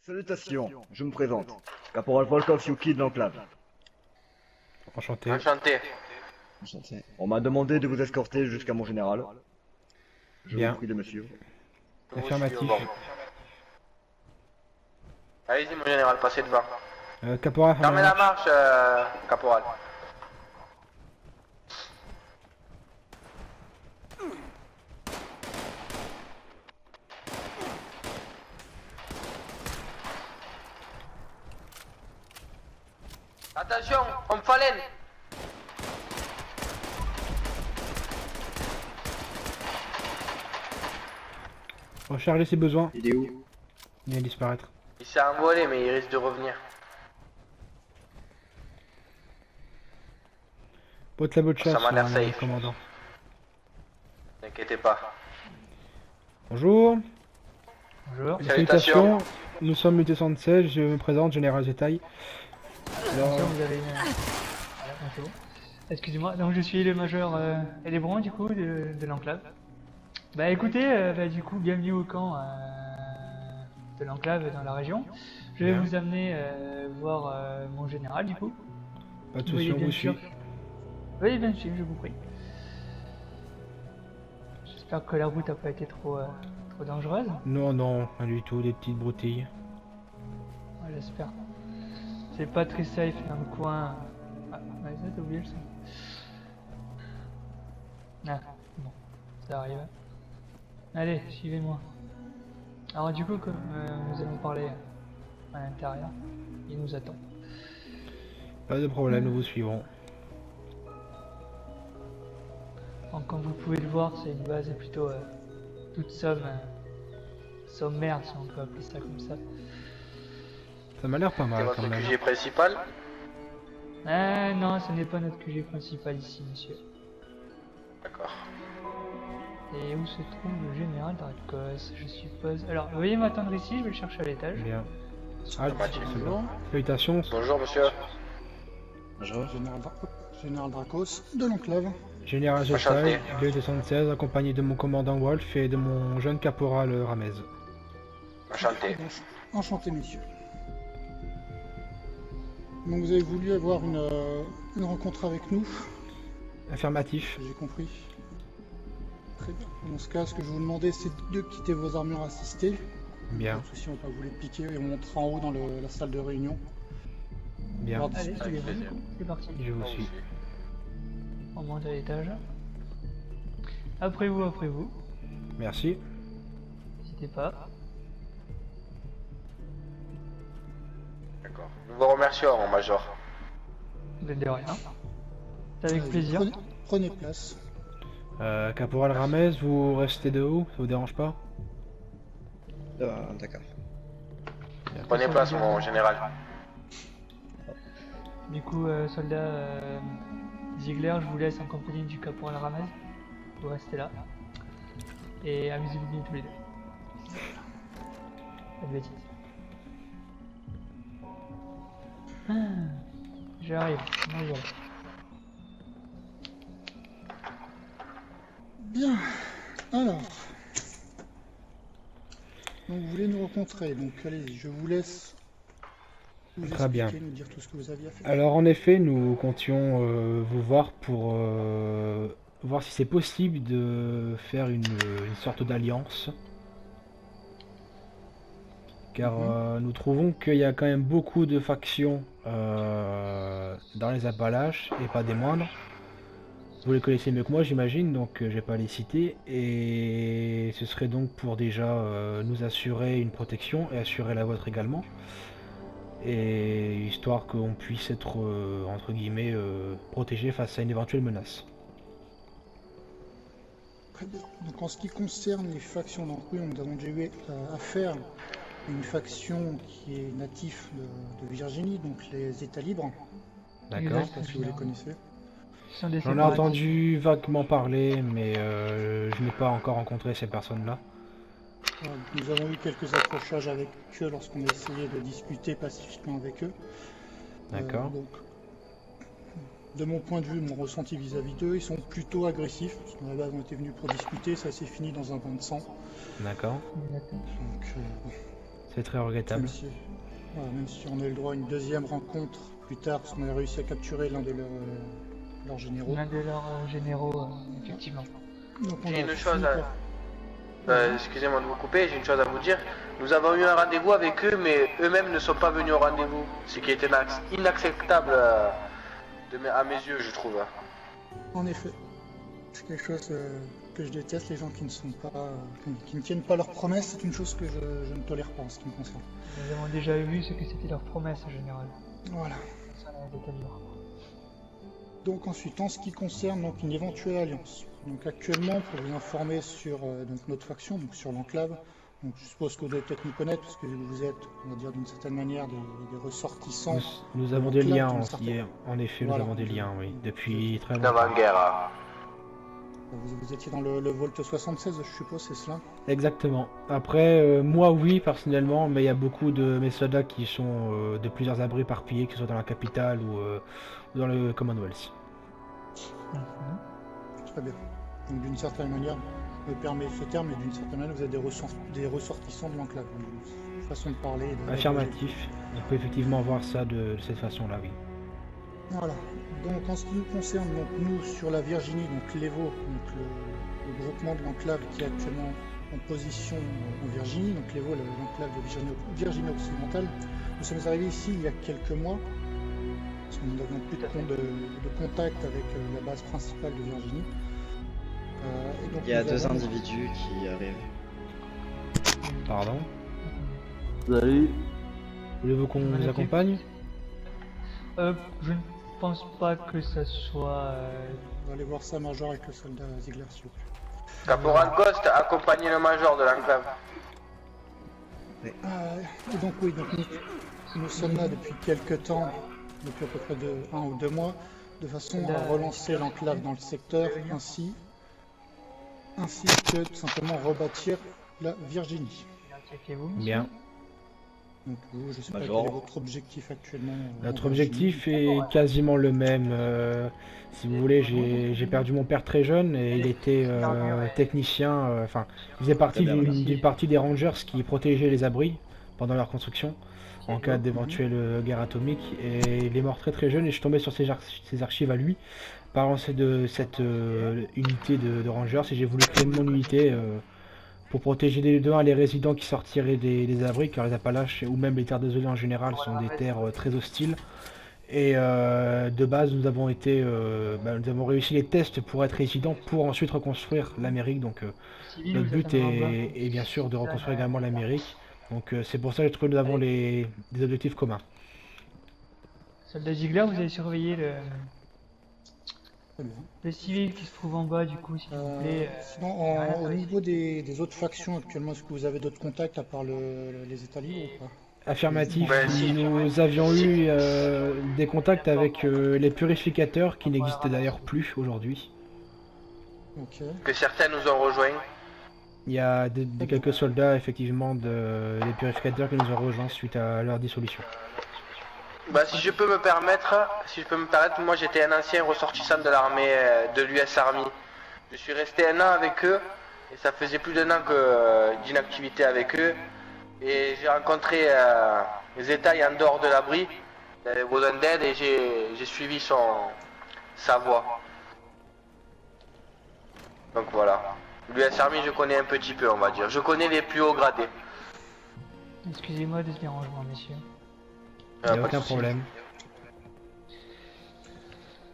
Salutations, je me présente. Caporal Volkov Yuki de l'enclave. Enchanté. Enchanté. Enchanté. On m'a demandé de vous escorter jusqu'à mon général. Je Bien. vous prie de me suivre. Affirmatif. Bon. Allez-y mon général, passez devant. Caporal, Fermez la marche, caporal. Attention, homme phalène. recharger ses besoins. Il est où? Il vient de disparaître. Il s'est envolé mais il risque de revenir. Botte la botte chasse, Ça m'a l'air safe. commandant. N'inquiétez pas. Bonjour. Bonjour. Salutations. Nous sommes UT-76, je me présente, Général Zetaï. Alors, Bonjour, vous avez une... Bonjour. Excusez-moi, donc je suis le major Elébron du coup de l'enclave. Bah écoutez, du coup bienvenue au camp de l'enclave dans la région. Je vais Bien. vous amener voir mon général du coup. pas de Veuillez soucis, on bien vous sûr- suit. Veuillez bien suivre, je vous prie. J'espère que la route n'a pas été trop dangereuse. Non, non, rien du tout, des petites broutilles. Ouais, j'espère. C'est pas très safe dans le coin. Ah, ouais, ça t'as oublié le son. Ah, bon, ça arrive. Allez, suivez-moi. Alors du coup, comme nous allons parler à l'intérieur, il nous attend. Pas de problème, nous vous suivrons. Donc, comme vous pouvez le voir, c'est une base plutôt toute sommaire, si on peut appeler ça comme ça. Ça m'a l'air pas C'est mal votre quand même. QG principal. Ah non, ce n'est pas notre QG principal ici, monsieur. D'accord. Et où se trouve le général Dracos, je suppose. Alors, veuillez m'attendre ici, je vais le chercher à l'étage. Bien. Ah, Affirmatif. c'est bon. Salutations. Bonjour monsieur. Général Dracos de l'enclave. Général Zetaï, Enchanté. UT-76, accompagné de mon commandant Wolf et de mon jeune caporal Ramez. Enchanté. Enchanté, messieurs. Donc vous avez voulu avoir une rencontre avec nous, Affirmatif. j'ai compris. Très bien. Dans ce cas, ce que je vous demandais, c'est de quitter vos armures assistées. Bien, Pas de souci, on va pas vous les piquer et on montera en haut dans la salle de réunion. bien. Alors, Allez, Avec suivez-moi, du plaisir. coup, c'est parti. Je vous On suis. suit. On monte à l'étage. Après vous, Merci. n'hésitez pas. D'accord. Nous vous remercions mon major. Vous êtes de rien. C'est avec plaisir. Prenez place. Caporal Ramez, vous restez de haut, ça vous dérange pas? D'accord. Prenez place mon général. Du coup, soldat Ziegler, je vous laisse en compagnie du caporal Ramez. Vous restez là. Et amusez-vous bien tous les deux. Pas de bêtises. Ah, j'arrive. Moi, voilà. Bien. Alors. Donc vous voulez nous rencontrer, donc allez-y, je vous laisse nous Très expliquer, bien. nous dire tout ce que vous aviez à faire. Alors en effet, nous comptions vous voir pour voir si c'est possible de faire une sorte d'alliance. Car nous trouvons qu'il y a quand même beaucoup de factions dans les Appalaches, et pas des moindres. Vous les connaissez mieux que moi, j'imagine, donc je vais pas les citer. Et ce serait donc pour déjà nous assurer une protection et assurer la vôtre également. Et histoire qu'on puisse être, entre guillemets, protégé face à une éventuelle menace. Très bien. Donc en ce qui concerne les factions, donc oui, nous avons déjà eu affaire à une faction qui est native de Virginie, donc les États libres. D'accord. Je sais pas si vous les connaissez. Ce sont des J'en ai séparatistes. entendu vaguement parler, mais je n'ai pas encore rencontré ces personnes-là. Nous avons eu quelques accrochages avec eux lorsqu'on a essayé de discuter pacifiquement avec eux. D'accord. Donc, de mon point de vue, mon ressenti vis-à-vis d'eux, ils sont plutôt agressifs. Parce qu'à la base, on était venus pour discuter, ça s'est fini dans un bain de sang. D'accord. Donc, bon. C'est C'est très regrettable. Même si on a eu le droit à une deuxième rencontre plus tard, parce qu'on a réussi à capturer l'un de leurs généraux. L'un de leurs généraux, effectivement. Donc on J'ai a une fini chose par- excusez-moi de vous couper, j'ai une chose à vous dire. Nous avons eu un rendez-vous avec eux, mais eux-mêmes ne sont pas venus au rendez-vous. Ce qui est inacceptable à mes yeux, je trouve. En effet, c'est quelque chose que je déteste, les gens qui ne sont pas, qui ne tiennent pas leurs promesses, c'est une chose que je ne tolère pas en ce qui me concerne. Nous avons déjà vu ce que c'était leur promesse en général. Voilà. Ça n'a été de leur part. Donc ensuite, en ce qui concerne donc une éventuelle alliance. Donc actuellement, pour vous informer sur donc notre faction, donc sur l'enclave, donc je suppose que vous devez peut-être nous connaître, parce que vous êtes, on va dire d'une certaine manière, des ressortissants. Nous avons des Donc là, liens, d'une certaine- en effet, Voilà. nous avons des liens, oui, depuis très longtemps. D'avant-guerre. Vous étiez dans le Volt 76, je suppose, c'est cela? Exactement. Après, moi oui, personnellement, mais il y a beaucoup de mes soldats qui sont de plusieurs abris éparpillés, que ce soit dans la capitale ou dans le Commonwealth. Très bien. Donc d'une certaine manière, je me permets ce terme, mais d'une certaine manière, vous êtes des ressortissants de l'enclave. Donc, une façon de parler. Affirmatif. On peut effectivement voir ça de cette façon-là, oui. Voilà. Donc en ce qui nous concerne, donc, nous sur la Virginie, donc l'Evo, donc le groupement de l'enclave qui est actuellement en position en Virginie, donc l'Evo, l'enclave de Virginie occidentale, nous sommes arrivés ici il y a quelques mois, parce que nous n'avions plus de contact avec la base principale de Virginie. Et donc, Il y a nous deux avons- individus qui arrivent. Pardon. Salut. Voulez-vous qu'on Bonne vous équipe. accompagne? Je ne pense pas que ça soit... On va aller voir ça, Major, avec le soldat Ziegler, s'il vous plaît. Caporal Ghost, accompagnez le major de l'enclave. Et donc oui, donc nous sommes là depuis quelques temps, depuis à peu près 1 ou 2 mois, de façon à relancer l'enclave dans le secteur, ainsi que tout simplement rebâtir la Virginie. Identifiez-vous, Bien. Donc vous, je sais pas Major. quel est votre objectif actuellement. Notre en objectif Virginie. est quasiment le même. Si vous voulez, j'ai perdu mon père très jeune et il était technicien. Enfin, il faisait partie Très bien, d'une partie des Rangers qui protégeaient les abris pendant leur construction en cas d'éventuelle guerre atomique. Et il est mort très très jeune et je suis tombé sur ses archives à lui, parlant de cette unité de Rangers et j'ai voulu créer mon unité. Pour protéger les résidents qui sortiraient des abris, car les Appalaches ou même les terres désolées en général sont des terres très hostiles. Et de base, nous avons réussi les tests pour être résidents, pour ensuite reconstruire l'Amérique. Donc Civil, notre vous but êtes un membre. est bien sûr de reconstruire également l'Amérique. Donc c'est pour ça que je trouve que nous avons des objectifs communs. Soldat Ziegler, vous allez surveiller Très bien. le civil qui se trouve en bas, du coup, s'il vous plaît. Sinon, au niveau des autres factions actuellement, est-ce que vous avez d'autres contacts à part les États libres ou pas? Affirmatif, Ben, si. nous avions eu des contacts avec les purificateurs qui n'existent d'ailleurs plus aujourd'hui. Ok. Que certains nous ont rejoints. Il y a quelques soldats effectivement des purificateurs qui nous ont rejoints suite à leur dissolution. Bah, si je peux me permettre, moi j'étais un ancien ressortissant de l'armée de l'US Army. Je suis resté 1 an avec eux et ça faisait plus d'1 an d'inactivité avec eux. Et j'ai rencontré les étailles en dehors de l'abri, il avait besoin d'aide et j'ai suivi sa voie. Donc voilà. L'US Army je connais un petit peu, on va dire. Je connais les plus hauts gradés. Excusez-moi de ce dérangement, messieurs. Il n'y a Pas de aucun souci. problème.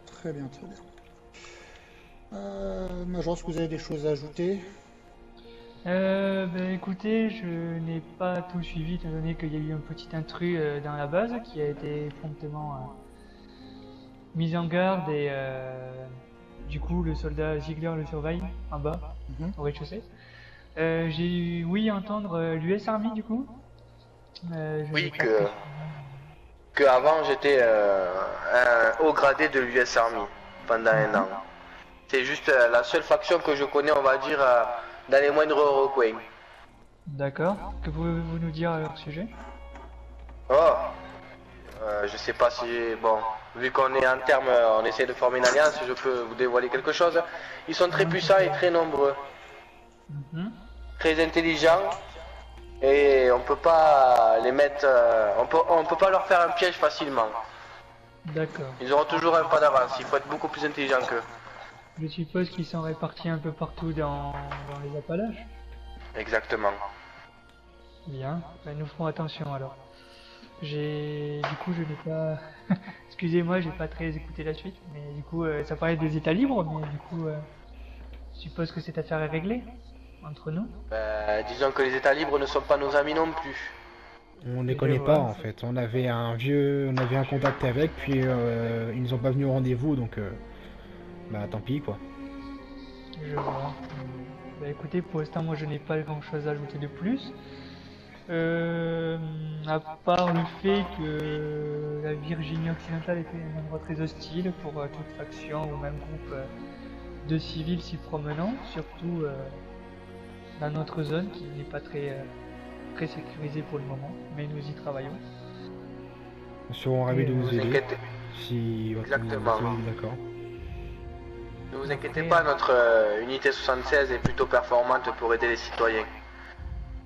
Très bien, très bien. Major, est-ce que vous avez des choses à ajouter? Ben écoutez, je n'ai pas tout suivi étant donné qu'il y a eu un petit intrus dans la base qui a été promptement mis en garde et du coup le soldat Ziegler le surveille en bas, au rez-de-chaussée. J'ai eu entendre l'US Army du coup. Je Oui, n'ai pas que avant j'étais un haut gradé de l'US Army pendant 1 an. C'est juste la seule faction que je connais, on va dire, dans les moindres recoins. D'accord. Que pouvez-vous nous dire à leur sujet? Je sais pas si... Bon, vu qu'on est en terme, on essaie de former une alliance, je peux vous dévoiler quelque chose. Ils sont très puissants et très nombreux. Mhm. Très intelligents. et on peut pas les mettre, on peut pas leur faire un piège facilement. D'accord. Ils auront toujours un pas d'avance, il faut être beaucoup plus intelligent qu'eux. Je suppose qu'ils sont répartis un peu partout dans les Appalaches. Exactement. Bien, ben, nous ferons attention alors. Du coup, je n'ai pas... Excusez-moi, j'ai pas très écouté la suite, mais du coup, ça parlait des États libres, mais du coup, je suppose que cette affaire est réglée entre nous. Disons que les États libres ne sont pas nos amis non plus. On les connaît pas en fait. On avait un contact avec, puis ils nous ont pas venus au rendez-vous, donc bah tant pis quoi. Je vois. Bah écoutez, pour l'instant, moi je n'ai pas grand chose à ajouter de plus. À part le fait que la Virginie occidentale était un endroit très hostile pour toute faction ou même groupe de civils s'y promenant, surtout dans notre zone qui n'est pas très sécurisée pour le moment, mais nous y travaillons. Nous serons ravis de vous aider. Inquiétez... Si Exactement. vous êtes d'accord. Ne vous inquiétez pas, notre unité 76 est plutôt performante pour aider les citoyens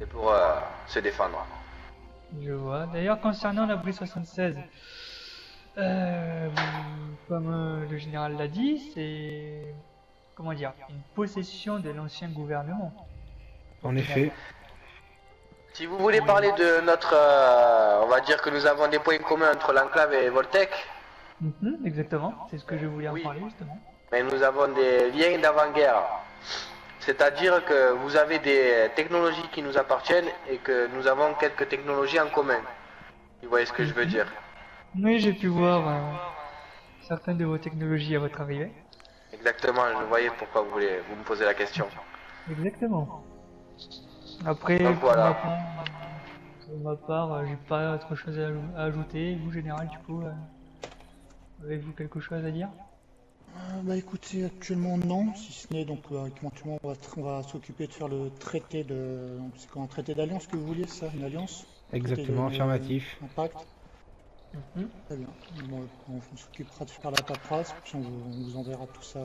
et pour se défendre. Je vois. D'ailleurs, concernant l'abri 76, comme le général l'a dit, c'est, comment dire, une possession de l'ancien gouvernement. En effet. Si vous voulez parler de notre... on va dire que nous avons des points communs entre l'enclave et Voltec, Exactement, c'est ce que je voulais en Oui. parler justement. mais nous avons des liens d'avant-guerre. C'est-à-dire que vous avez des technologies qui nous appartiennent et que nous avons quelques technologies en commun. Vous voyez ce que je veux dire? Oui, j'ai pu voir certaines de vos technologies à votre arrivée. Exactement, je voyais pourquoi vous me posez la question. Exactement. Après, Donc, pour voilà. ma part, j'ai pas autre chose à ajouter. Vous, général, du coup, avez-vous quelque chose à dire? Bah écoutez, actuellement non, si ce n'est donc éventuellement on va s'occuper de faire le traité de... C'est quoi un traité d'alliance que vous vouliez, ça? Une alliance? Exactement, Traité de- affirmatif. Un pacte? Très bien. Bon, on s'occupera de faire la paperasse, puis on vous enverra tout ça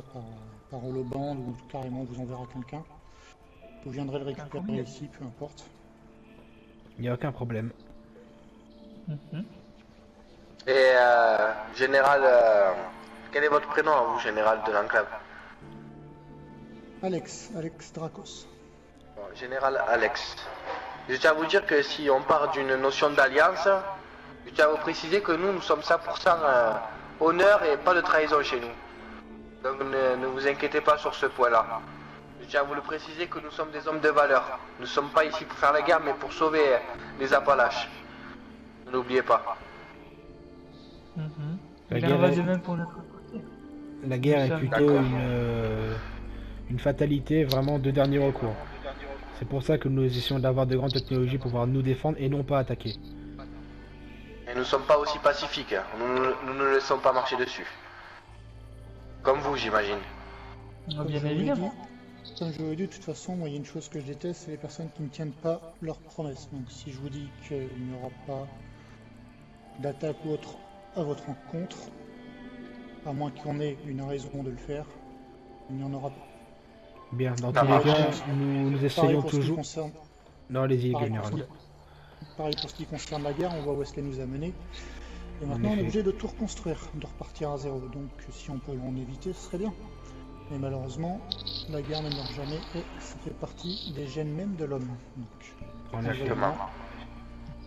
par holoband ou carrément on vous enverra quelqu'un. Vous viendrez le récupérer ici, peu importe. Il n'y a aucun problème. Et général, quel est votre prénom à vous, général de l'enclave? Alex Dracos. Bon, général Alex. Je tiens à vous dire que si on part d'une notion d'alliance, je tiens à vous préciser que nous sommes 100% honneur et pas de trahison chez nous. Donc ne vous inquiétez pas sur ce point-là. Je tiens à vous le préciser que nous sommes des hommes de valeur. Nous ne sommes pas ici pour faire la guerre, mais pour sauver les Appalaches. Ne l'oubliez pas. La Il en guerre va est- de même pour notre côté. La guerre est plutôt D'accord. une fatalité vraiment de dernier recours. C'est pour ça que nous essayons d'avoir de grandes technologies pour pouvoir nous défendre et non pas attaquer. Et nous ne sommes pas aussi pacifiques. Nous ne laissons pas marcher dessus. Comme vous, j'imagine. Bien évidemment. Comme je vous l'ai dit, de toute façon, moi il y a une chose que je déteste, c'est les personnes qui ne tiennent pas leurs promesses. Donc si je vous dis qu'il n'y aura pas d'attaque ou autre à votre rencontre, à moins qu'on ait une raison de le faire, il n'y en aura pas. Bien, dans Ça tous les marche. cas, nous Pareil essayons pour ce qui toujours... concerne, Non, allez-y, pareil général. pareil pour ce qui concerne la guerre, on voit où est-ce qu'elle nous a menés. Et En maintenant on est effet. obligé de tout reconstruire, de repartir à zéro. Donc si on peut en éviter, ce serait bien. Mais malheureusement, la guerre ne meurt jamais et ça fait partie des gènes même de l'homme. Donc, En effet. Exactement.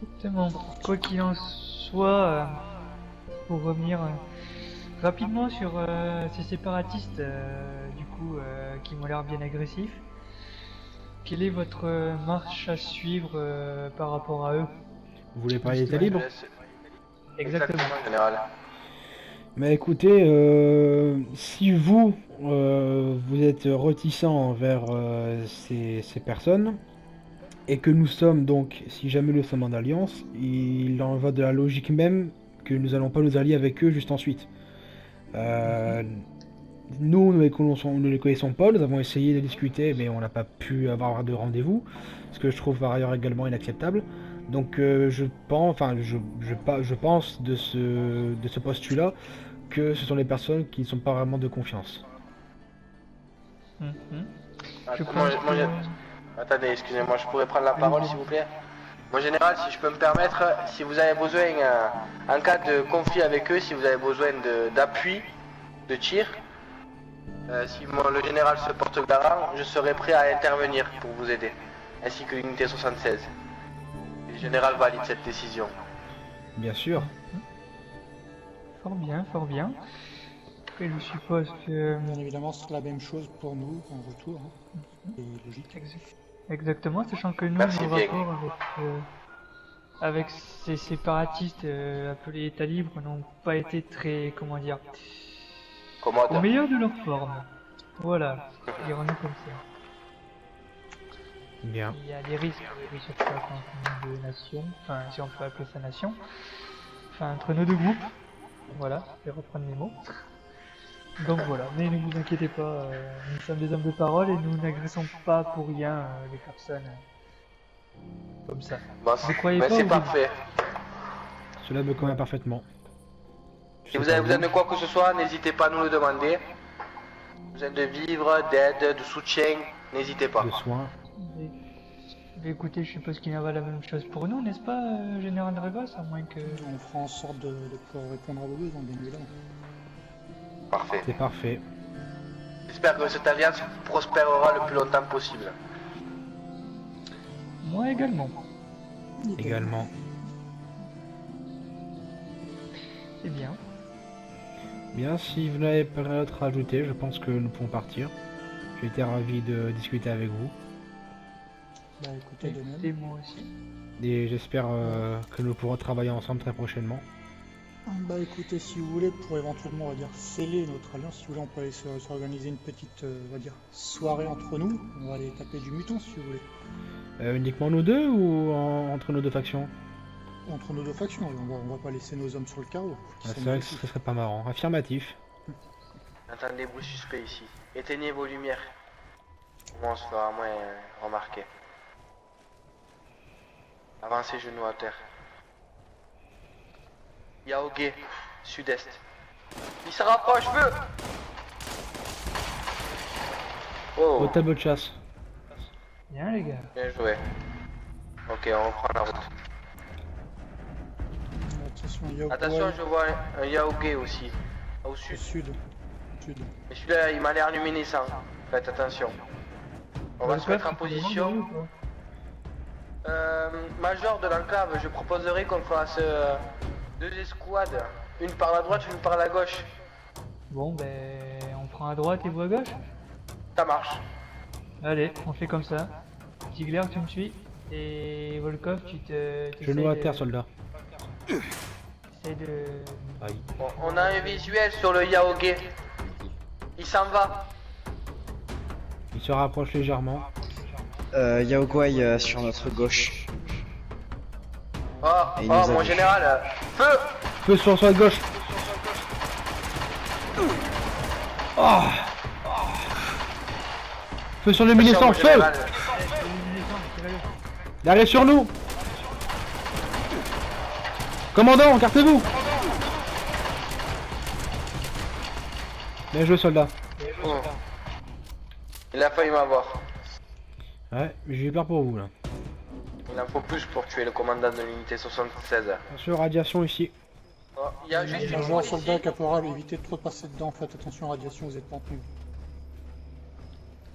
Exactement. Quoi qu'il en soit, pour revenir rapidement sur ces séparatistes, du coup, qui m'ont l'air bien agressifs, quelle est votre marche à suivre par rapport à eux? Vous voulez parler d'État libre? Exactement. général. Mais écoutez, si vous êtes réticent envers ces personnes, et que nous sommes donc, si jamais nous sommes en alliance, il en va de la logique même que nous allons pas nous allier avec eux juste ensuite. Nous ne les connaissons pas, nous avons essayé de discuter, mais on n'a pas pu avoir de rendez-vous, ce que je trouve par ailleurs également inacceptable. Donc je pense de ce postulat que ce sont les personnes qui ne sont pas vraiment de confiance. Je Attends, pense que... Attendez, excusez-moi, je pourrais prendre la parole s'il vous plaît? Mon général, si je peux me permettre, si vous avez besoin, en cas de conflit avec eux, si vous avez besoin d'appui, de tir, si le général se porte garant, je serai prêt à intervenir pour vous aider, ainsi que l'unité 76. Et le général valide cette décision. Bien sûr. Fort bien, fort bien. Et je suppose que... Bien évidemment, ce sera la même chose pour nous en retour. Hein. C'est logique. Exactement, sachant que nous, Merci nos bien. rapports avec ces séparatistes appelés talibres n'ont pas été très, comment dire, au Commode. meilleur de leur forme. Voilà, dirons-nous comme ça. Bien. Il y a des risques sur chaque de nation, enfin si on peut appeler ça nation, enfin entre nos deux groupes, voilà, je vais reprendre mes mots. Donc voilà, mais ne vous inquiétez pas, nous sommes des hommes de parole et nous n'agressons pas pour rien les personnes comme ça. Bon, Vous croyez ben, pas c'est ou- parfait. Cela me convient parfaitement. Si vous avez besoin de quoi que ce soit, n'hésitez pas à nous le demander. Besoin de vivres, d'aide, de soutien, n'hésitez pas. De soins. Mais écoutez, je suppose qu'il en va la même chose pour nous, n'est-ce pas, Général Rivas, à moins que... On fera en sorte de pouvoir répondre à vos besoins, bien évidemment. Parfait. C'est parfait. J'espère que cette alliance prospérera le plus longtemps possible. Moi également. Également. C'est bien. Bien, si vous n'avez pas rien d'autre à ajouter, je pense que nous pouvons partir. J'ai été ravi de discuter avec vous. Bah écoutez, de même. Et moi aussi. Et j'espère que nous pourrons travailler ensemble très prochainement. Bah écoutez, si vous voulez, pour éventuellement, on va dire, sceller notre alliance, si vous voulez, on peut aller s'organiser une petite, on va dire, soirée entre nous. On va aller taper du muton, si vous voulez. Uniquement nous deux ou entre nos deux factions? Entre nos deux factions, on va pas laisser nos hommes sur le carreau. Ah, c'est vrai que ce serait pas marrant. Affirmatif. J'entends des bruits suspects ici. Éteignez vos lumières. Au moins on se fera moins remarquer. Avancez genoux à terre. Yaoge, sud-est. Il se rapproche, feu! Au Oh, tableau de chasse. Bien les gars. bien joué. Ok, on reprend la route. Attention, Yaoguai, Attention, je vois un Yaoge aussi. Au au sud. sud. Sud. Mais celui-là, il m'a l'air luminescent. Faites attention. On va se mettre en position. Major de l'enclave, je proposerais qu'on fasse deux escouades. Une par la droite, une par la gauche. Bon ben, on prend à droite et vous à gauche. Ça marche. Allez, on fait comme ça. Ziegler, tu me suis. Et Volkov, Genoux à terre, soldat. Essaye de... Aïe. Bon, on a un visuel sur le Yaoge. Il s'en va. Il se rapproche légèrement. Yaoguai sur notre gauche. Oh, Et il nous a mon vu. général. Feu! Feu sur la gauche. Oh. Feu sur le Attention, luminescent, mon feu. général. Il arrive sur nous. Commandant, écartez-vous. Bien joué, soldat. Oh. Il a failli m'avoir. Ouais, mais j'ai eu peur pour vous là. Il en faut plus pour tuer le commandant de l'unité 76. Attention, radiation ici. Oh, il y a juste une Major, fois soldat, ici. caporal, évitez de trop passer dedans, faites attention à radiation, vous êtes pas en tenue.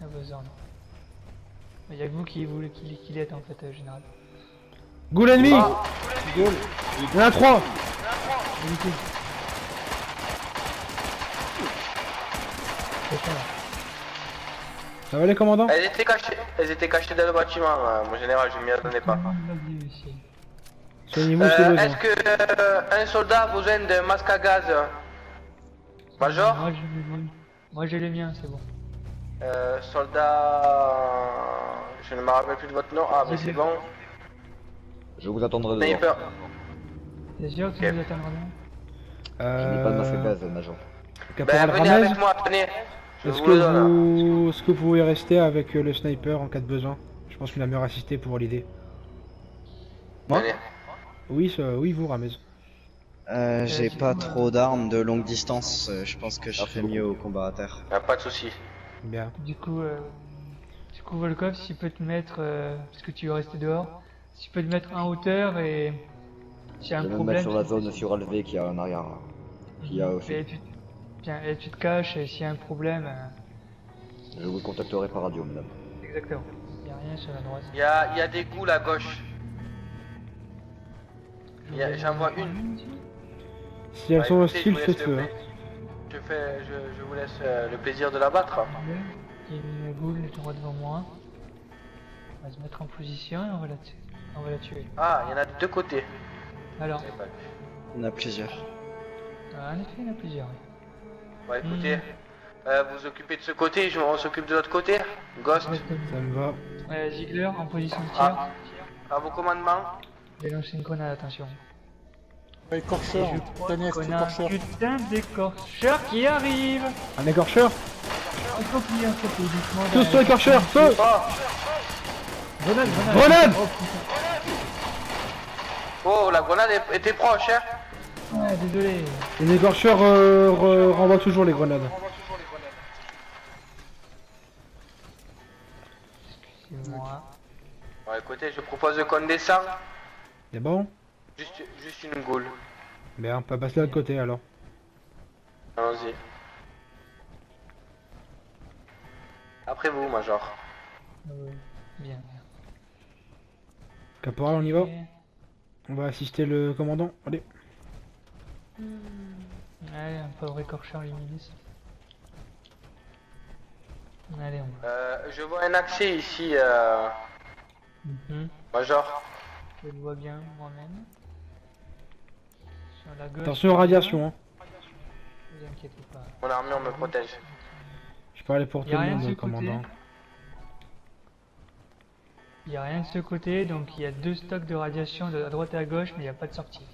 Ah bah ça, non. Il y a que vous qui l'êtes en fait, général. Goût l'ennemi. Ah, Il y en a 3. Ça va les commandants? elles étaient cachées dans le bâtiment, mon général, je m'y attendais pas. Soignez-vous si besoin. Est-ce que un soldat a besoin d'un masque à gaz? Major? Moi j'ai les miens, c'est bon. Soldat... Je ne me rappelle plus de votre nom. Ah, mais c'est bon. Je vous attendrai dehors. Sniper. C'est sûr que tu Ok. nous attendras bien. Je n'ai pas de masque à gaz, Major. Ben, Caporal venez Ramez, avec moi, tenez. Je est-ce vous le donne. que vous pouvez rester avec le sniper en cas de besoin? Je pense qu'il a mieux assisté pour l'idée. Moi Venez. Oui, oui, vous, Ramez. J'ai pas trop d'armes de longue distance, je pense que je ferais mieux au combat à terre. Ah, pas de soucis. Bien. Du coup, Volkov, s'il peut te mettre, parce que tu veux rester dehors, Si tu peux te mettre en hauteur et s'il y a un Je vais me problème. mettre sur la zone surélevée qu'il y a en arrière. Qu'il y a aussi. Tiens, et tu te caches et s'il y a un problème. Je vous contacterai par radio, madame. Exactement. Il n'y a rien sur la droite. Il y a des goules à gauche. J'en vois une. Si elles Bah, sont écoutez, hostiles, je vous faites laisse feu. le Hein. je vous laisse le plaisir de la battre. Il y a une goule droit devant moi. On va se mettre en position et on va la tuer. Ah, il y en a de deux côtés. Alors, J'avais pas vu. Il y en a plusieurs. en effet, il y en a plusieurs. Oui. Bon, écoutez, vous vous occupez de ce côté, on s'occupe de l'autre côté. Ghost, Ça me va. Ziegler en position de tir. Ah. à vos commandements. J'ai lancé une grenade, attention. Écorcheur, Et je crois Daniel, qu'on a un écorcheur. putain d'écorcheur qui arrive. Un écorcheur. Il faut plier un peu plus doucement. Tous sur l'écorcheur, feu. Grenade. Grenade. Oh putain. Oh, la grenade était proche, hein. Ouais, désolé. Les écorcheurs renvoient toujours les grenades. Excusez-moi. Bon, écoutez, je propose qu'on descend. C'est bon? Juste une goule. Ben on peut passer de l'autre côté alors. Allons-y. Après vous, Major. Bien. Caporal, on y va? Ok. On va assister le commandant. Allez. Allez, un pauvre écorcheur luministe. Allez, on va. Je vois un accès ici, Mhm. Major. Je le vois bien moi-même. Sur la gauche. Attention aux radiations. Hein. Ne vous inquiétez pas. Mon armure me protège. Je parlais pour tout Y a le rien monde, de ce le commandant. côté. Il n'y a rien de ce côté, donc il y a deux stocks de radiation de à droite et à gauche, mais il n'y a pas de sortie.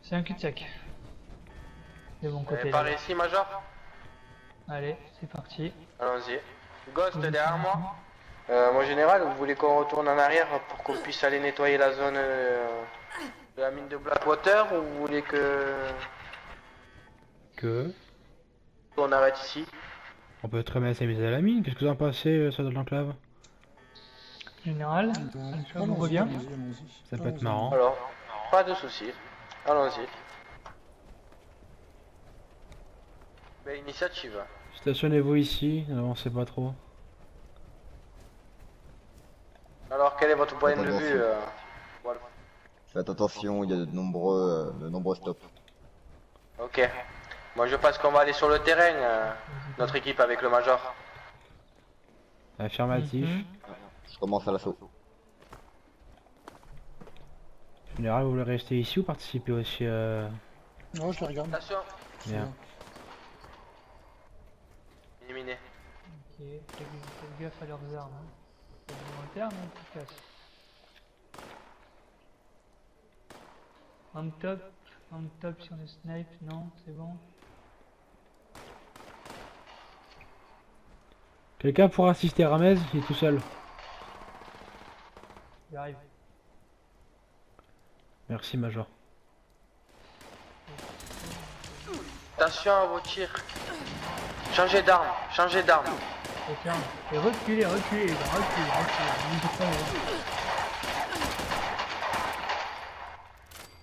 C'est un cul-de-sac. De mon côté. Par là. ici, Major. Allez, c'est parti. Allons-y. Ghost derrière moi. Mon général, vous voulez qu'on retourne en arrière pour qu'on puisse aller nettoyer la zone de la mine de Blackwater, ou vous voulez qu'on arrête ici? On peut très bien s'amuser à la mine. Qu'est-ce que vous en pensez, ça de l'enclave? Général, ça vous va bien? Ça peut être marrant. Alors, pas de soucis. Allons-y. Belle initiative. Stationnez-vous ici, n'avancez pas trop. Alors, quel est votre point de vue Wolf? Faites attention, il y a de nombreux stops. Ok. Moi, je pense qu'on va aller sur le terrain, notre équipe avec le Major. Affirmatif. Mhm. Je commence à l'assaut. Général, vous voulez rester ici ou participer aussi Non, je le regarde. Attention, Bien. éliminé. Ok, faites gaffe à leurs armes. Hein. C'est volontaire, mais efficace. On top sur le snipe, non, c'est bon. Quelqu'un pourra assister à Ramez? Il est tout seul. J'arrive. Merci, Major. Attention à vos tirs. Changez d'arme, changez d'arme. Et ferme. Et reculez, les gars, reculez. N'hésitez pas, les gars.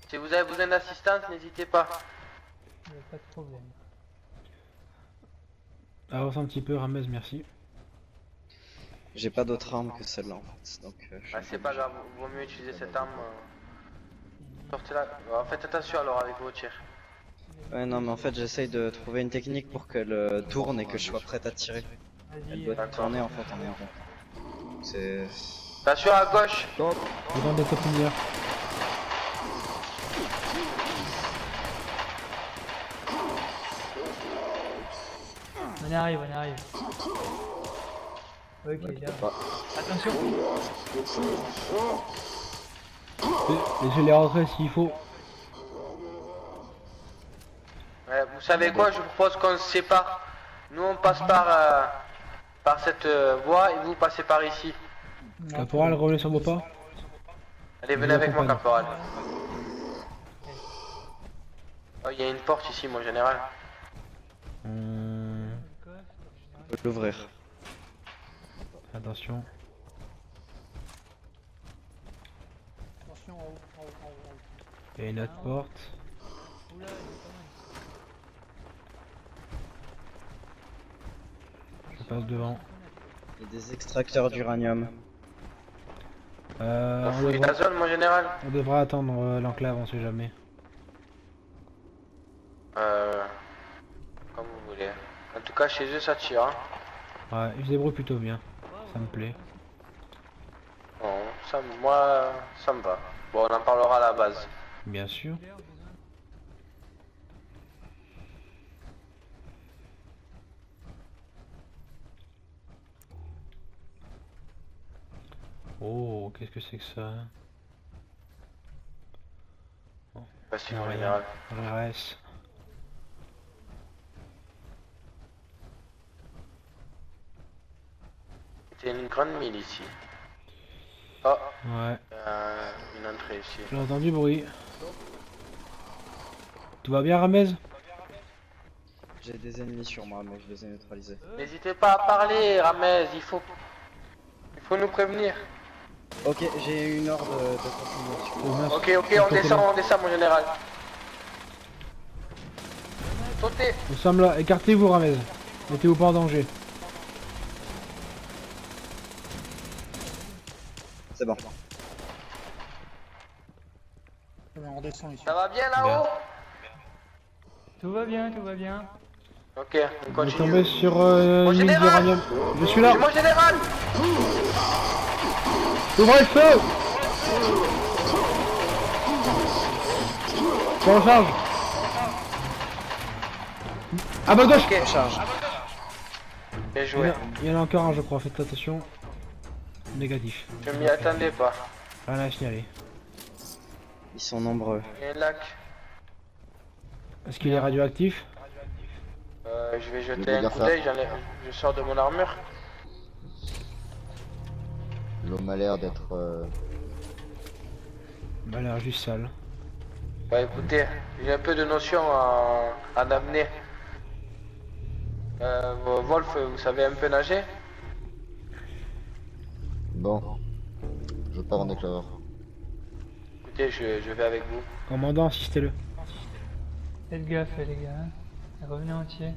Si vous avez besoin d'assistance, n'hésitez pas. Il n'y a pas de problème. Avance un petit peu, Ramez, merci. J'ai pas d'autre arme que celle-là en fait. Donc, je suis Ah, c'est pas grave, vaut mieux utiliser cette arme. Sortez-la. Faites attention alors avec vos tirs. Ouais, non, mais en fait, j'essaye de trouver une technique pour qu'elle tourne et que je sois prête à tirer. Elle Vas-y, doit tourner en fait en même temps. C'est. Attention à gauche. Devant des topinières. on arrive. Ok, là. Attention. Laissez-les rentrer s'il faut. Vous savez quoi, je propose qu'on se sépare. Nous on passe par cette voie et vous passez par ici. Caporal, revenez sur vos pas. Allez, venez Je vous avec moi, accompagne. caporal. Oh, il y a une porte ici, mon général. Faut l'ouvrir. Attention. attention en haut, en haut, en haut, en haut. Et une autre porte. Oula, il est pas mal. Je passe devant. Et des extracteurs d'uranium. On On fouille devra, la zone, mon général. on devra attendre l'enclave, on sait jamais. Comme vous voulez. En tout cas, chez eux, ça tire. Hein. Ouais, ils se débrouillent plutôt bien. Ça me plaît. Bon, moi, ça me va. Bon, on en parlera à la base. Bien sûr. Oh, qu'est-ce que c'est que ça? Merci, mon Rien. général. RS. C'était une grande mine ici. Oh, Ouais, une entrée ici. j'ai entendu du bruit. Tout va bien, Ramez? J'ai des ennemis sur moi, mais je les ai neutralisés. N'hésitez pas à parler, Ramez, il faut nous prévenir. Ok, j'ai une ordre de continuation. Oh, mince. Ok, on descend, mon général. Sautez. Nous sommes là, écartez-vous, Ramez. Mettez-vous pas en danger. C'est bon. On redescend ici. Ça va bien là-haut? Tout va bien, tout va bien. Ok, on On est tombé continue. sur Mon une mine général d'uranium. Je suis là. C'est mon général. Ouvrez le feu. Je recharge. Ah bah gauche. Ok, Charge. bien Il y, en joué. a, il y en a encore un, je crois. Faites attention. Négatif. Je m'y attendais pas. Rien à signaler. Ils sont nombreux. Il y a un lac. Est-ce qu'il est radioactif? Je vais Je jeter vais un dire coup ça. d'œil, je sors de mon armure. L'homme a l'air d'être... Bah, l'air juste sale. Bah écoutez, j'ai un peu de notion en apnée. Wolf, vous savez un peu nager? Bon. Je pars en éclaireur. Écoutez, je vais avec vous. Commandant, assistez-le. Faites gaffe, les gars. Hein. Revenez entier.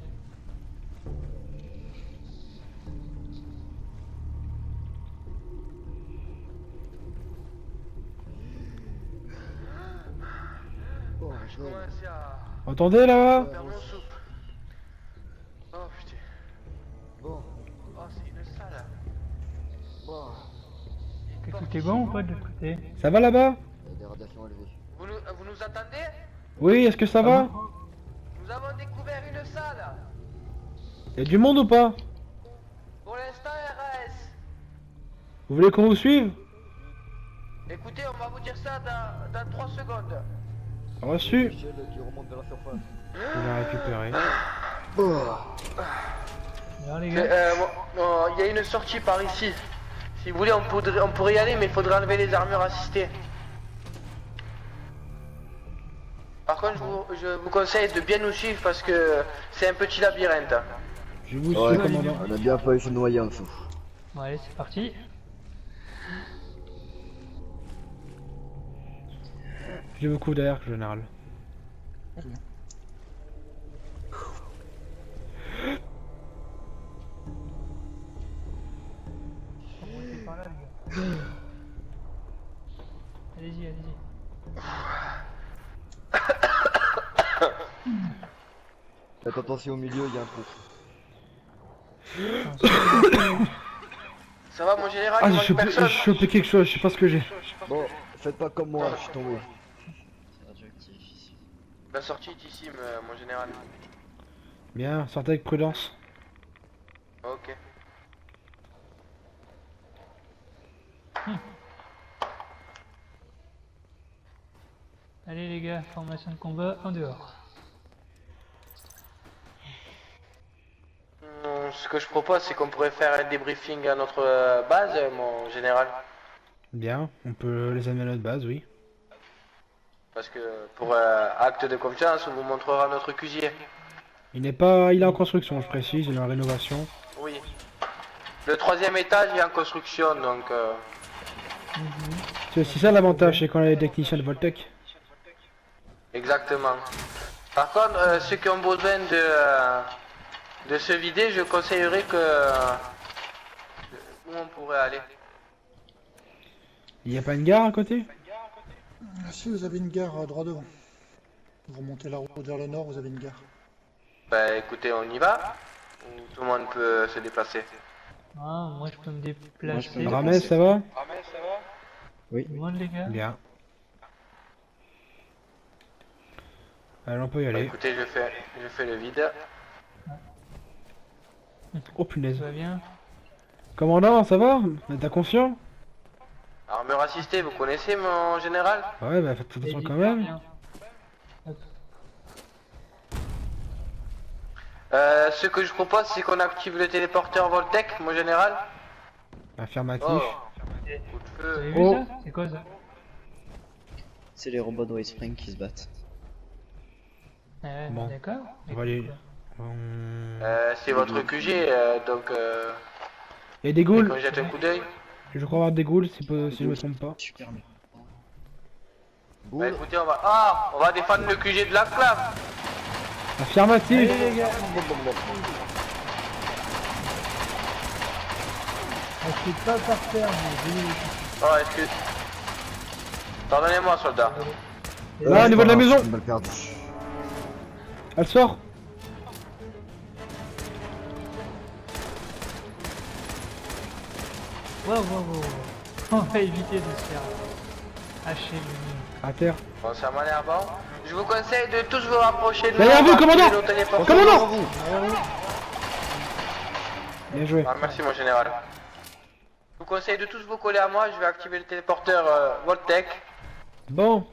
Je commençais à Entendez là-bas? faire mon soupe. Oh putain. Bon. Oh, c'est une salle. Bon. Est-ce que tout est bon ou pas de l'autre côté? Ça va là-bas? Il y a des radiations élevées. Vous nous attendez? Oui, est-ce que ça va? Nous avons découvert une salle. Y'a du monde ou pas? Pour l'instant, RS. Vous voulez qu'on vous suive? Écoutez, on va vous dire ça dans 3 secondes. Reçu. Michel qui remonte vers la surface. Je vais récupérer. Alors les gars, Il y a une sortie par ici. Si vous voulez, on pourrait y aller, mais il faudrait enlever les armures assistées. Par contre, je vous conseille de bien nous suivre parce que c'est un petit labyrinthe. Je vous Ouais, suis, commandant. on a bien failli se noyer en dessous. bon allez, c'est parti. J'ai beaucoup d'air, général. Très bien. Remontez par là, les gars. Allez-y, allez-y. Faites attention au milieu, il y a un trou. Ça va, mon général? Ah, il j'ai manque chopé, personne? j'ai chopé quelque chose, je sais pas ce que j'ai. Bon, faites pas comme moi, je suis tombé. C'est radioactif ici. La sortie est ici, mon général. Bien, sortez avec prudence. Ok. Allez les gars, formation de combat en dehors. Ce que je propose, c'est qu'on pourrait faire un débriefing à notre base, mon général. Bien, on peut les amener à notre base, oui. Parce que pour acte de confiance, on vous montrera notre cuisier. Il est en construction, je précise, il est en rénovation. Oui. Le 3e étage est en construction, donc... C'est aussi ça l'avantage, c'est qu'on a les techniciens de Voltec. Exactement. Par contre, ceux qui ont besoin de se vider, je conseillerais que... Où on pourrait aller? Il n'y a pas une gare à côté? Si vous avez une gare droit devant. Vous remontez la route vers le nord, vous avez une gare. Bah écoutez, on y va? Ou tout le monde peut se déplacer? Ah, moi je peux me déplacer. Ramès, ça va? Oui. Tout le monde, les gars. Bien. Allez, on peut y Bah, aller. écoutez, je fais le vide. Oh punaise. Ça va bien? Commandant, ça va? T'es conscient? Armure assistée, vous connaissez mon général? Ouais, bah faites attention quand Hyper même. bien. Hop. Ce que je propose, c'est qu'on active le téléporteur Voltec, mon général. Affirmatif. Oh, coup de Vous feu. avez Oh. vu ça? C'est quoi ça? C'est les robots de Whispring qui se battent. Bon. D'accord. On va aller. C'est votre QG, donc Il y a des ghouls. qu'on jette un coup d'œil. Je crois avoir des ghouls si je me trompe pas. Super. Bah écoutez, on va défendre le QG de l'enclave. Affirmatif. Allez les gars. Je suis pas par terre, mais Oh, excuse. Pardonnez-moi, soldat. Là, au niveau de la maison. Une balle perdue. Elle sort. Wow. On va éviter de se faire hacher le nid. À terre. Bon, ça m'a l'air bon. Je vous conseille de tous vous rapprocher de Derrière nous, vous, commandant. activer nos téléporteurs. Commandant. Bien joué. Ah, merci, mon général. Je vous conseille de tous vous coller à moi. Je vais activer le téléporteur Voltec. Bon.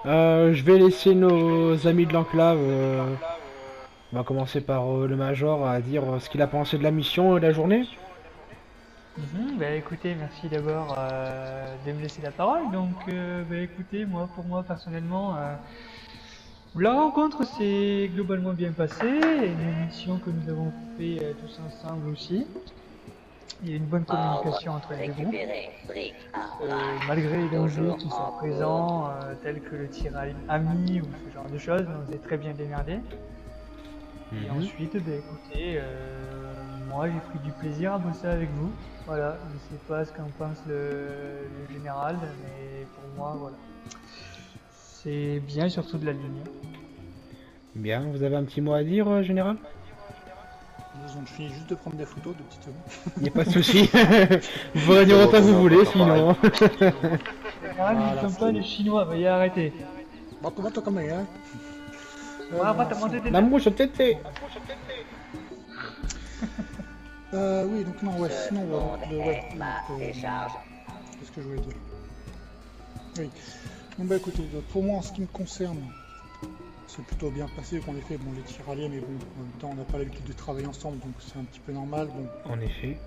Je vais laisser nos amis de l'enclave. On va commencer par le major à dire ce qu'il a pensé de la mission et de la journée. Bah écoutez, merci d'abord de me laisser la parole. Donc, bah écoutez, pour moi personnellement, la rencontre s'est globalement bien passée. Et les missions que nous avons fait tous ensemble aussi. Il y a une bonne communication entre les deux groupes. Malgré les dangers qui sont présents, tels que le tir ami ou ce genre de choses, on s'est très bien démerdé. Et ensuite, bah écoutez, moi j'ai pris du plaisir à bosser avec vous. Voilà, je sais pas ce qu'en pense le général, mais pour moi, voilà. C'est bien, surtout de la ligne. Bien, vous avez un petit mot à dire, général? Je finis juste de prendre des photos de petites secondes. Il n'y a pas de souci. Vous pourrez dire autant que vous voulez, sinon. Le général, nous ne sommes pas les Chinois, veuillez arrêter. Comment quand même, hein? La mouche tété. Oui, donc non, ouais, sinon, qu'est-ce que je voulais dire? Oui. Bon bah écoutez, pour moi en ce qui me concerne, c'est plutôt bien passé qu'on ait fait les tiraliers, mais bon, en même temps on n'a pas l'habitude de travailler ensemble, donc c'est un petit peu normal. Bon, En effet.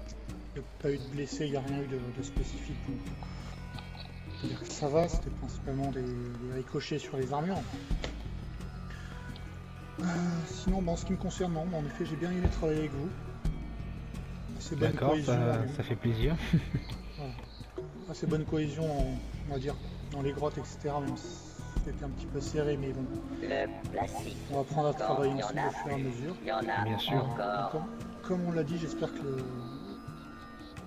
il n'y a pas eu de blessés, il n'y a rien eu de spécifique. Donc, on peut dire que ça va, c'était principalement des ricochets sur les armures. Sinon, en ce qui me concerne, non, en effet, j'ai bien aimé travailler avec vous. Assez bonne D'accord, cohésion. ça fait plaisir. Voilà. Assez bonne cohésion, on va dire, dans les grottes, etc. Même si c'était un petit peu serré, mais bon. On va apprendre à travailler ensemble au fur et à mesure. Bien sûr. Comme on l'a dit, j'espère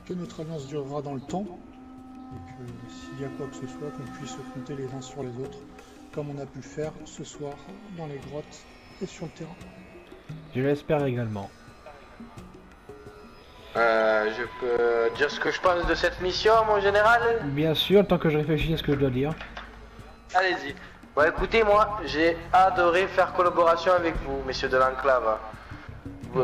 que notre alliance durera dans le temps. Et que s'il y a quoi que ce soit, qu'on puisse compter les uns sur les autres, comme on a pu le faire ce soir dans les grottes et sur le terrain. Je l'espère également. Je peux dire ce que je pense de cette mission, mon général? Bien sûr, tant que je réfléchis à ce que je dois dire. Allez-y. Bon, écoutez, moi, j'ai adoré faire collaboration avec vous, messieurs de l'enclave.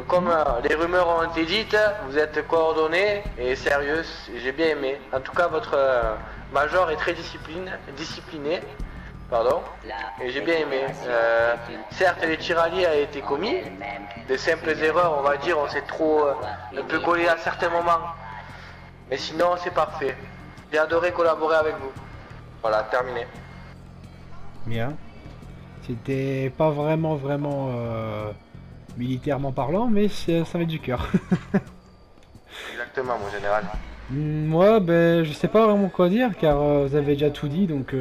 Comme les rumeurs ont été dites, vous êtes coordonnés et sérieux, j'ai bien aimé. En tout cas, votre major est très discipliné. Pardon. Et j'ai bien aimé. Certes, les tiraliers a été commis. Des simples erreurs, on va dire, on s'est trop un peu collé à certains moments. Mais sinon, c'est parfait. J'ai adoré collaborer avec vous. Voilà, terminé. Bien. C'était pas vraiment militairement parlant, mais ça va du cœur. Exactement, mon général. Moi, ben, je sais pas vraiment quoi dire car vous avez déjà tout dit, donc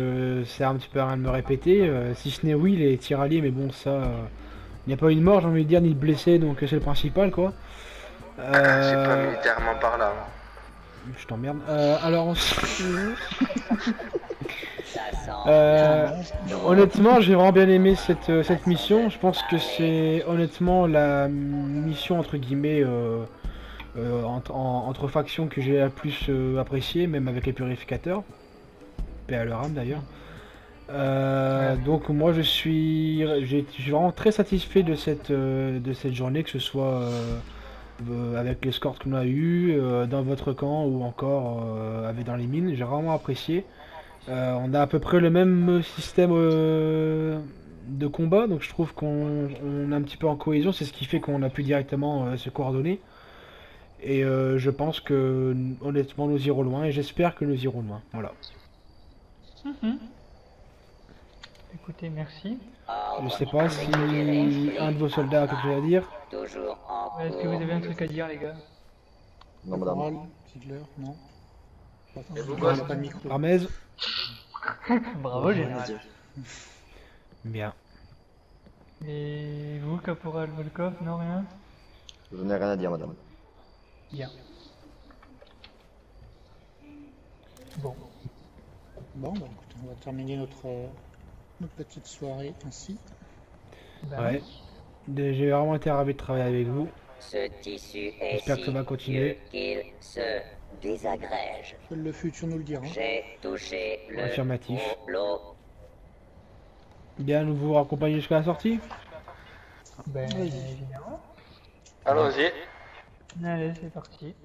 c'est un petit peu rien de me répéter. Si ce n'est oui, les tiraliers, mais bon, ça, il n'y a pas eu de mort, j'ai envie de dire, ni de blessé, donc c'est le principal, quoi. C'est pas Euh, militairement parlant. Je t'emmerde. Alors, honnêtement, j'ai vraiment bien aimé cette mission. Je pense que c'est honnêtement la mission entre guillemets entre factions que j'ai la plus appréciée, même avec les purificateurs. Paix à leur âme d'ailleurs. Donc moi je suis vraiment très satisfait de cette journée, que ce soit avec l'escorte qu'on a eu dans votre camp ou encore dans les mines. J'ai vraiment apprécié. On a à peu près le même système de combat, donc je trouve qu'on est un petit peu en cohésion. C'est ce qui fait qu'on a pu directement se coordonner. Et je pense que honnêtement nous irons loin, et j'espère que nous irons loin. Voilà. Écoutez, merci. Je sais pas si un de vos soldats a quelque chose à dire. Est-ce que vous avez un truc à dire, les gars? Non, madame. Caporal, Ziegler, non. Et vous, On gosse n'a pas de micro. Ramez. Bravo, général. Bien. Et vous, caporal Volkov, non, rien? Je n'ai rien à dire, madame. Bien. Bon. Bon, bah écoutez, on va terminer notre petite soirée ainsi. Bah, Ouais. J'ai vraiment été ravi de travailler avec vous. Ce tissu est J'espère que ça va si continuer. vieux qu'il se désagrège. Seul le futur nous le dira. J'ai touché le Affirmatif. lot. Bien, nous vous raccompagner jusqu'à la sortie. ben, Vas-y. évidemment. Allons-y. Allez, c'est parti.